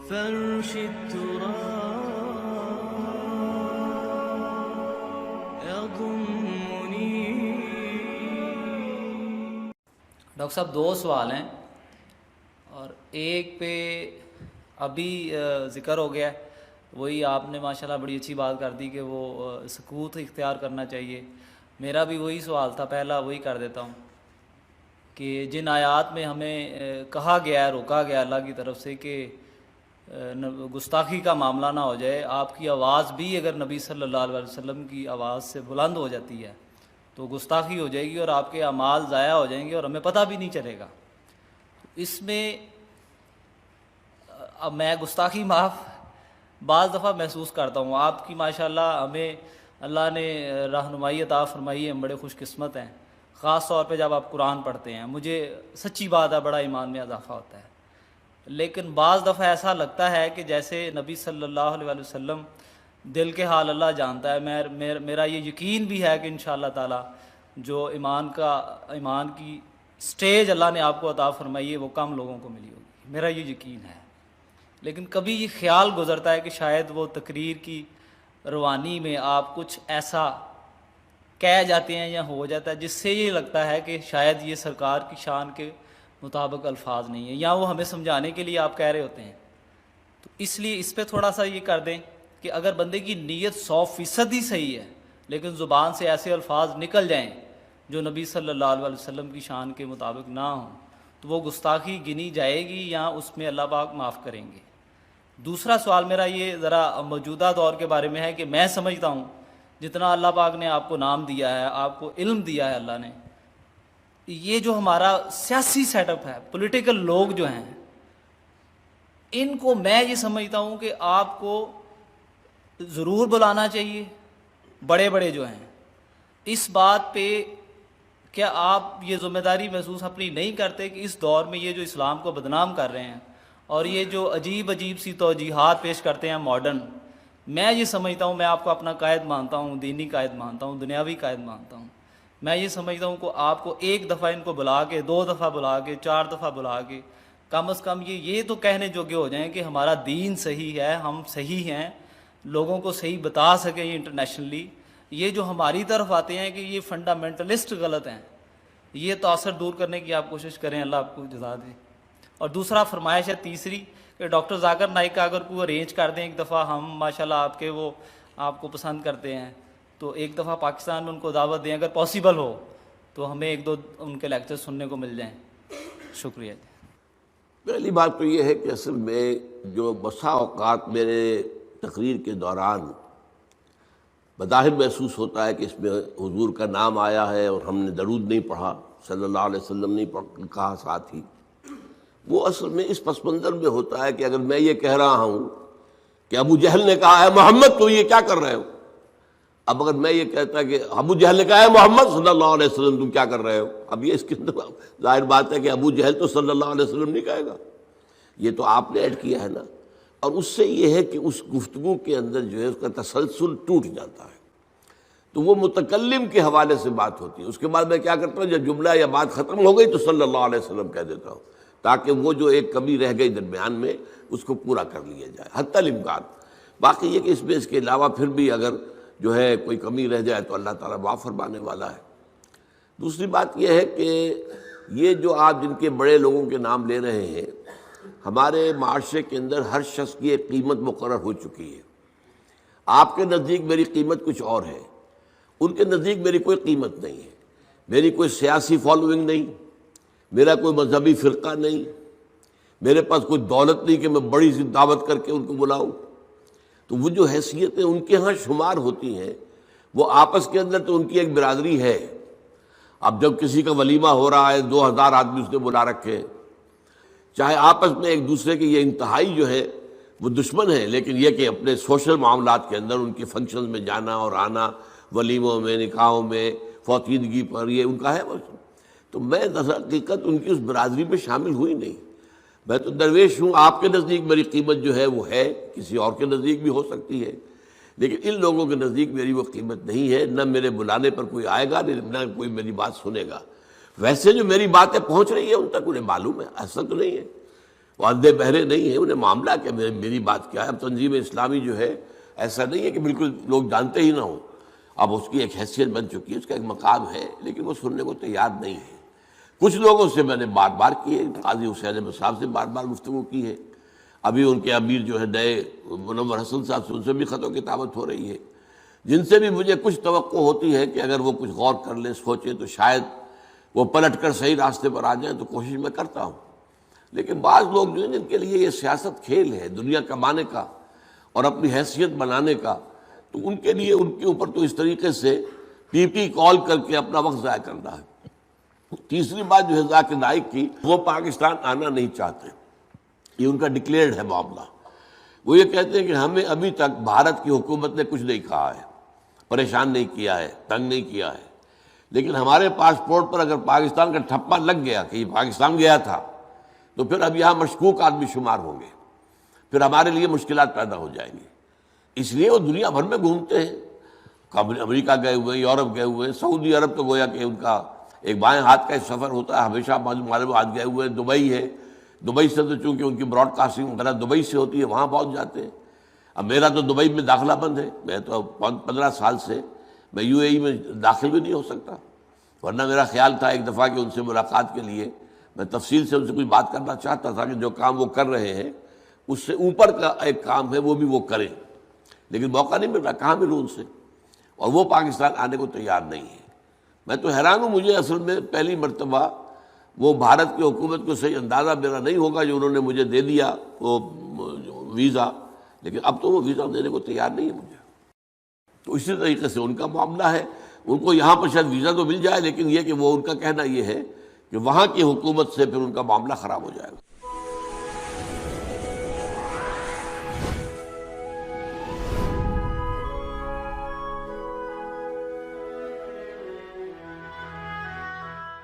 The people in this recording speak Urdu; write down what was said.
فرش التراب يضمني. ڈاکٹر صاحب دو سوال ہیں، اور ایک پہ ابھی ذکر ہو گیا ہے، وہی آپ نے ماشاءاللہ بڑی اچھی بات کر دی کہ وہ سکوت اختیار کرنا چاہیے. میرا بھی وہی سوال تھا، پہلا وہی کر دیتا ہوں کہ جن آیات میں ہمیں کہا گیا ہے، روکا گیا اللہ کی طرف سے کہ گستاخی کا معاملہ نہ ہو جائے، آپ کی آواز بھی اگر نبی صلی اللہ علیہ وسلم کی آواز سے بلند ہو جاتی ہے تو گستاخی ہو جائے گی اور آپ کے اعمال ضائع ہو جائیں گے اور ہمیں پتہ بھی نہیں چلے گا. اس میں اب میں گستاخی معاف بعض دفعہ محسوس کرتا ہوں. آپ کی ماشاءاللہ ہمیں اللہ نے رہنمائی عطا فرمائی ہے، ہم بڑے خوش قسمت ہیں، خاص طور پہ جب آپ قرآن پڑھتے ہیں. مجھے سچی بات ہے بڑا ایمان میں اضافہ ہوتا ہے. لیکن بعض دفعہ ایسا لگتا ہے کہ جیسے نبی صلی اللہ علیہ وسلم دل کے حال اللہ جانتا ہے. میرا یہ یقین بھی ہے کہ انشاءاللہ تعالی جو ایمان کی سٹیج اللہ نے آپ کو عطا فرمائی ہے وہ کم لوگوں کو ملی ہوگی، میرا یہ یقین ہے. لیکن کبھی یہ خیال گزرتا ہے کہ شاید وہ تقریر کی روانی میں آپ کچھ ایسا کہہ جاتے ہیں یا ہو جاتا ہے جس سے یہ لگتا ہے کہ شاید یہ سرکار کی شان کے مطابق الفاظ نہیں ہیں، یا وہ ہمیں سمجھانے کے لیے آپ کہہ رہے ہوتے ہیں. تو اس لیے اس پہ تھوڑا سا یہ کر دیں کہ اگر بندے کی نیت 100% ہی صحیح ہے لیکن زبان سے ایسے الفاظ نکل جائیں جو نبی صلی اللہ علیہ وسلم کی شان کے مطابق نہ ہوں تو وہ گستاخی گنی جائے گی یا اس میں اللہ پاک معاف کریں گے. دوسرا سوال میرا یہ ذرا موجودہ دور کے بارے میں ہے کہ میں سمجھتا ہوں جتنا اللہ پاک نے آپ کو نام دیا ہے، آپ کو علم دیا ہے اللہ نے، یہ جو ہمارا سیاسی سیٹ اپ ہے، پولیٹیکل لوگ جو ہیں، ان کو میں یہ سمجھتا ہوں کہ آپ کو ضرور بلانا چاہیے. بڑے بڑے جو ہیں، اس بات پہ کیا آپ یہ ذمہ داری محسوس اپنی نہیں کرتے کہ اس دور میں یہ جو اسلام کو بدنام کر رہے ہیں اور یہ جو عجیب سی توجیہات پیش کرتے ہیں ماڈرن، میں یہ سمجھتا ہوں، میں آپ کو اپنا قائد مانتا ہوں، دینی قائد مانتا ہوں، دنیاوی قائد مانتا ہوں، میں یہ سمجھتا ہوں کہ آپ کو ایک دفعہ ان کو بلا کے، 2 دفعہ بلا کے، 4 دفعہ بلا کے، کم از کم یہ تو کہنے جوگے ہو جائیں کہ ہمارا دین صحیح ہے، ہم صحیح ہیں، لوگوں کو صحیح بتا سکیں یہ انٹرنیشنلی. یہ جو ہماری طرف آتے ہیں کہ یہ فنڈامنٹلسٹ غلط ہیں، یہ تاثر دور کرنے کی آپ کوشش کریں، اللہ آپ کو جزا دے. اور دوسرا فرمائش ہے تیسری کہ ڈاکٹر ذاکر نائک کا اگر کوئی ارینج کر دیں ایک دفعہ، ہم ماشاءاللہ آپ کے وہ آپ کو پسند کرتے ہیں تو ایک دفعہ پاکستان میں ان کو دعوت دیں، اگر پاسبل ہو تو ہمیں 1-2 ان کے لیکچر سننے کو مل جائیں. شکریہ. پہلی بات تو یہ ہے کہ اصل میں جو بسا اوقات میرے تقریر کے دوران بظاہر محسوس ہوتا ہے کہ اس میں حضور کا نام آیا ہے اور ہم نے درود نہیں پڑھا، صلی اللہ علیہ وسلم نہیں کہا ساتھ ہی، وہ اصل میں اس پس منظر میں ہوتا ہے کہ اگر میں یہ کہہ رہا ہوں کہ ابو جہل نے کہا ہے محمد تو یہ کیا کر رہے ہو، اب اگر میں یہ کہتا کہ ابو جہل نے کہا ہے محمد صلی اللہ علیہ وسلم تم کیا کر رہے ہو، اب یہ اس کے اندر ظاہر بات ہے کہ ابو جہل تو صلی اللہ علیہ وسلم نہیں کہے گا، یہ تو آپ نے ایڈ کیا ہے نا. اور اس سے یہ ہے کہ اس گفتگو کے اندر جو ہے اس کا تسلسل ٹوٹ جاتا ہے. تو وہ متکلم کے حوالے سے بات ہوتی ہے. اس کے بعد میں کیا کرتا ہوں، جب جملہ یا بات ختم ہو گئی تو صلی اللہ علیہ وسلم کہہ دیتا ہوں تاکہ وہ جو ایک کمی رہ گئی درمیان میں اس کو پورا کر لیا جائے حتی الامکان. باقی یہ کہ اس میں اس کے علاوہ پھر بھی اگر جو ہے کوئی کمی رہ جائے تو اللہ تعالیٰ معاف فرمانے والا ہے. دوسری بات یہ ہے کہ یہ جو آپ جن کے بڑے لوگوں کے نام لے رہے ہیں، ہمارے معاشرے کے اندر ہر شخص کی ایک قیمت مقرر ہو چکی ہے. آپ کے نزدیک میری قیمت کچھ اور ہے، ان کے نزدیک میری کوئی قیمت نہیں ہے. میری کوئی سیاسی فالوئنگ نہیں، میرا کوئی مذہبی فرقہ نہیں، میرے پاس کوئی دولت نہیں کہ میں بڑی سی دعوت کر کے ان کو بلاؤں. تو وہ جو حیثیتیں ان کے ہاں شمار ہوتی ہیں وہ آپس کے اندر تو ان کی ایک برادری ہے. اب جب کسی کا ولیمہ ہو رہا ہے 2000 آدمی اس نے بلا رکھے ہیں، چاہے آپس میں ایک دوسرے کے یہ انتہائی جو ہے وہ دشمن ہیں، لیکن یہ کہ اپنے سوشل معاملات کے اندر ان کی فنکشنز میں جانا اور آنا، ولیموں میں، نکاحوں میں، فوتیدگی پر، یہ ان کا ہے. تو میں در حقیقت ان کی اس برادری میں شامل ہوئی نہیں. میں تو درویش ہوں. آپ کے نزدیک میری قیمت جو ہے وہ ہے، کسی اور کے نزدیک بھی ہو سکتی ہے، لیکن ان لوگوں کے نزدیک میری وہ قیمت نہیں ہے. نہ میرے بلانے پر کوئی آئے گا، نہ کوئی میری بات سنے گا. ویسے جو میری باتیں پہنچ رہی ہیں ان تک انہیں معلوم ہے، ایسا تو نہیں ہے. وہ اندھے بہرے نہیں ہیں، انہیں معاملہ کیا، میری بات کیا ہے۔ اب تنظیم اسلامی جو ہے ایسا نہیں ہے کہ بالکل لوگ جانتے ہی نہ ہوں، اب اس کی ایک حیثیت بن چکی ہے، اس کا ایک مقام ہے، لیکن وہ سننے کو تیار نہیں ہے۔ کچھ لوگوں سے میں نے بار بار کی ہے، قاضی حسین احمد صاحب سے بار بار گفتگو کی ہے، ابھی ان کے امیر جو ہے نئے منور حسن صاحب سے، ان سے بھی خط و کتابت ہو رہی ہے، جن سے بھی مجھے کچھ توقع ہوتی ہے کہ اگر وہ کچھ غور کر لیں، سوچیں، تو شاید وہ پلٹ کر صحیح راستے پر آ جائیں، تو کوشش میں کرتا ہوں۔ لیکن بعض لوگ جو ہیں جن کے لیے یہ سیاست کھیل ہے، دنیا کمانے کا اور اپنی حیثیت بنانے کا، تو ان کے لیے ان کے اوپر تو اس طریقے سے پی پی کال کر کے اپنا وقت ضائع کرنا ہے۔ تیسری بات جو ہے ذاکر نائک کی، وہ پاکستان آنا نہیں چاہتے، یہ ان کا ڈکلیئرڈ ہے معاملہ۔ وہ یہ کہتے ہیں کہ ہمیں ابھی تک بھارت کی حکومت نے کچھ نہیں کہا ہے، پریشان نہیں کیا ہے، تنگ نہیں کیا ہے، لیکن ہمارے پاسپورٹ پر اگر پاکستان کا ٹھپا لگ گیا کہ یہ پاکستان گیا تھا، تو پھر اب یہاں مشکوک آدمی شمار ہوں گے، پھر ہمارے لیے مشکلات پیدا ہو جائیں گی۔ اس لیے وہ دنیا بھر میں گھومتے ہیں، امریکہ گئے ہوئے ہیں، یورپ گئے ہوئے ہیں، سعودی عرب تو گویا کہ ان کا ایک بائیں ہاتھ کا سفر ہوتا ہے ہمیشہ، معلوم آج گئے ہوئے ہیں، دبئی ہے، دبئی سے تو چونکہ ان کی براڈ کاسٹنگ وغیرہ دبئی سے ہوتی ہے، وہاں پہنچ جاتے ہیں۔ اب میرا تو دبئی میں داخلہ بند ہے، میں تو 15 سال سے میں یو اے ای میں داخل بھی نہیں ہو سکتا، ورنہ میرا خیال تھا ایک دفعہ کہ ان سے ملاقات کے لیے میں تفصیل سے ان سے کچھ بات کرنا چاہتا تھا کہ جو کام وہ کر رہے ہیں اس سے اوپر کا ایک کام ہے وہ بھی وہ کریں، لیکن موقع نہیں مل رہا، کہاں ملوں ان سے، اور وہ پاکستان آنے کو تیار نہیں ہے۔ میں تو حیران ہوں، مجھے اصل میں پہلی مرتبہ وہ بھارت کی حکومت کو صحیح اندازہ میرا نہیں ہوگا جو انہوں نے مجھے دے دیا وہ ویزا، لیکن اب تو وہ ویزا دینے کو تیار نہیں ہے مجھے۔ تو اسی طریقے سے ان کا معاملہ ہے، ان کو یہاں پر شاید ویزا تو مل جائے، لیکن یہ کہ وہ ان کا کہنا یہ ہے کہ وہاں کی حکومت سے پھر ان کا معاملہ خراب ہو جائے گا۔